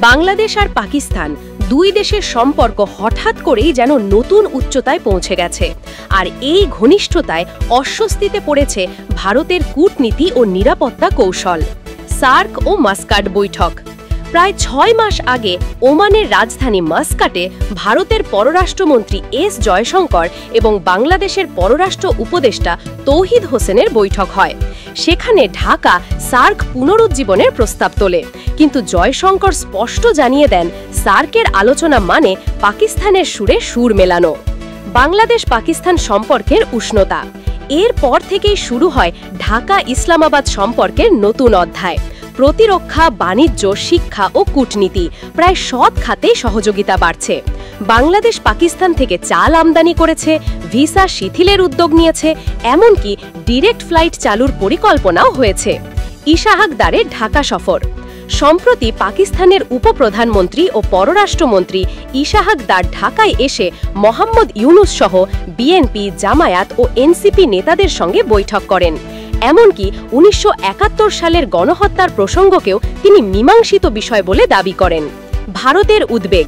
বাংলাদেশ আর পাকিস্তান দুই দেশের সম্পর্ক হঠাৎ করেই যেন নতুন উচ্চতায় পৌঁছে গেছে। আর এই ঘনিষ্ঠতায় অস্বস্তিতে পড়েছে ভারতের কূটনীতি ও নিরাপত্তা কৌশল। সার্ক ও মাস্কাট বৈঠক। প্রায় ৬ মাস আগে ওমানের রাজধানী মাস্কাটে ভারতের পররাষ্ট্রমন্ত্রী এস জয়শঙ্কর এবং বাংলাদেশের পররাষ্ট্র উপদেষ্টা তৌহিদ হোসেনের বৈঠক হয়। সেখানে ঢাকা সার্ক পুনরুজ্জীবনের প্রস্তাব তোলে, কিন্তু জয়শঙ্কর স্পষ্ট জানিয়ে দেন সার্কের আলোচনা মানে পাকিস্তানের সুরে সুর মেলানো। বাংলাদেশ পাকিস্তান সম্পর্কের উষ্ণতা। এরপর থেকেই শুরু হয় ঢাকা ইসলামাবাদ সম্পর্কের নতুন অধ্যায়। প্রতিরক্ষা, বাণিজ্য, শিক্ষা ও কূটনীতি প্রায় সব খাতেই সহযোগিতা বাড়ছে। বাংলাদেশ পাকিস্তান থেকে চাল আমদানি করেছে, ভিসা শিথিলের উদ্যোগ নিয়েছে, এমনকি ডিরেক্ট ফ্লাইট চালুর পরিকল্পনাও হয়েছে। ইশাহাক দারের ঢাকা সফর। সম্প্রতি পাকিস্তানের উপপ্রধানমন্ত্রী ও পররাষ্ট্রমন্ত্রী ইশাহাক দার ঢাকায় এসে মোহাম্মদ ইউনুস সহ বিএনপি, জামায়াত ও এনসিপি নেতাদের সঙ্গে বৈঠক করেন। এমনকি ১৯৭১ সালের গণহত্যার প্রসঙ্গকেও তিনি মীমাংসিত বিষয় বলে দাবি করেন। ভারতের উদ্বেগ।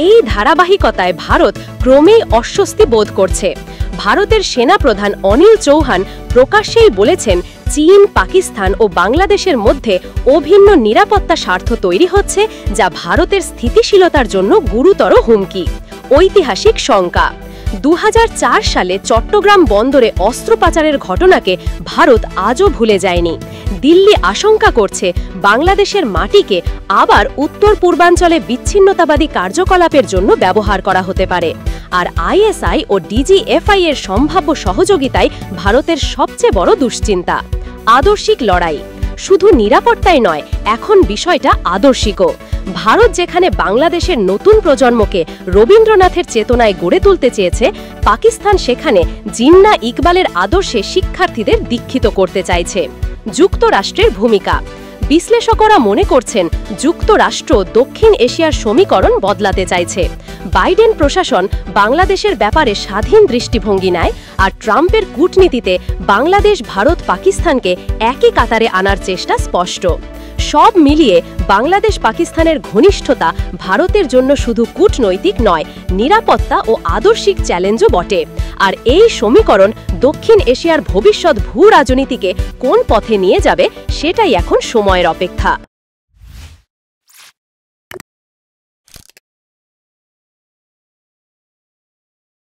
এই ধারাবাহিকতায় ভারত ক্রমেই অস্বস্তি বোধ করছে। ভারতের সেনাপ্রধান অনিল চৌহান প্রকাশ্যেই বলেছেন, চীন, পাকিস্তান ও বাংলাদেশের মধ্যে অভিন্ন নিরাপত্তা স্বার্থ তৈরি হচ্ছে, যা ভারতের স্থিতিশীলতার জন্য গুরুতর হুমকি। ঐতিহাসিক শঙ্কা। ২০০৪ সালে চট্টগ্রাম বন্দরে অস্ত্র পাচারের ঘটনাকে ভারত আজও ভুলে যায়নি। দিল্লি আশঙ্কা করছে বাংলাদেশের মাটিকে আবার উত্তর পূর্বাঞ্চলে বিচ্ছিন্নতাবাদী কার্যকলাপের জন্য ব্যবহার করা হতে পারে। আর আইএসআই ও ডিজিএফআই এর সম্ভাব্য সহযোগিতাই ভারতের সবচেয়ে বড় দুশ্চিন্তা। আদর্শিক লড়াই। শুধু নিরাপত্তাই নয়, এখন বিষয়টা আদর্শিকও। ভারত যেখানে বাংলাদেশের নতুন প্রজন্মকে রবীন্দ্রনাথের চেতনায় গড়ে তুলতে চেয়েছে, পাকিস্তান সেখানে জিন্না ইকবালের আদর্শে শিক্ষার্থীদের দীক্ষিত করতে চাইছে। যুক্তরাষ্ট্রের ভূমিকা। বিশ্লেষকরা মনে করছেন যুক্তরাষ্ট্র দক্ষিণ এশিয়ার সমীকরণ বদলাতে চাইছে। বাইডেন প্রশাসন বাংলাদেশের ব্যাপারে স্বাধীন দৃষ্টিভঙ্গি নেয়, আর ট্রাম্পের কূটনীতিতে বাংলাদেশ, ভারত, পাকিস্তানকে একই কাতারে আনার চেষ্টা স্পষ্ট। সব মিলিয়ে বাংলাদেশ পাকিস্তানের ঘনিষ্ঠতা ভারতের জন্য শুধু কূটনৈতিক নয়, নিরাপত্তা ও আদর্শিক চ্যালেঞ্জও বটে। আর এই সমীকরণ দক্ষিণ এশিয়ার ভবিষ্যৎ ভূ রাজনীতিকে কোন পথে নিয়ে যাবে, সেটাই এখন সময়ের অপেক্ষা।